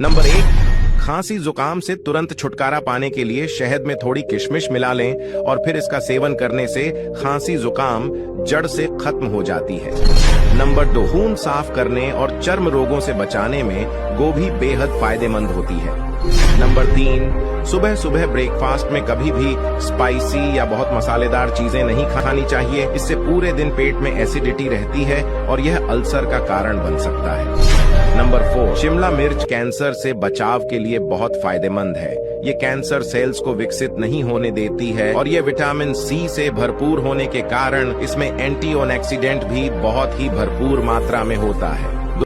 Number 1, खांसी जुकाम से तुरंत छुटकारा पाने के लिए शहद में थोड़ी किशमिश मिला लें और फिर इसका सेवन करने से खांसी जुकाम जड़ से खत्म हो जाती है। नंबर 2, खून साफ करने और चर्म रोगों से बचाने में गोभी बेहद फायदेमंद होती है। नंबर 3, सुबह सुबह ब्रेकफास्ट में कभी भी स्पाइसी या बहुत मसालेदार चीजें नहीं खानी चाहिए। इससे पूरे दिन पेट में एसिडिटी रहती है और यह अल्सर का कारण बन सकता है। नंबर 4, शिमला मिर्च कैंसर से बचाव के लिए बहुत फायदेमंद है। ये कैंसर सेल्स को विकसित नहीं होने देती है और ये विटामिन सी से भरपूर होने के कारण इसमें एंटीऑक्सीडेंट भी बहुत ही भरपूर मात्रा में होता है।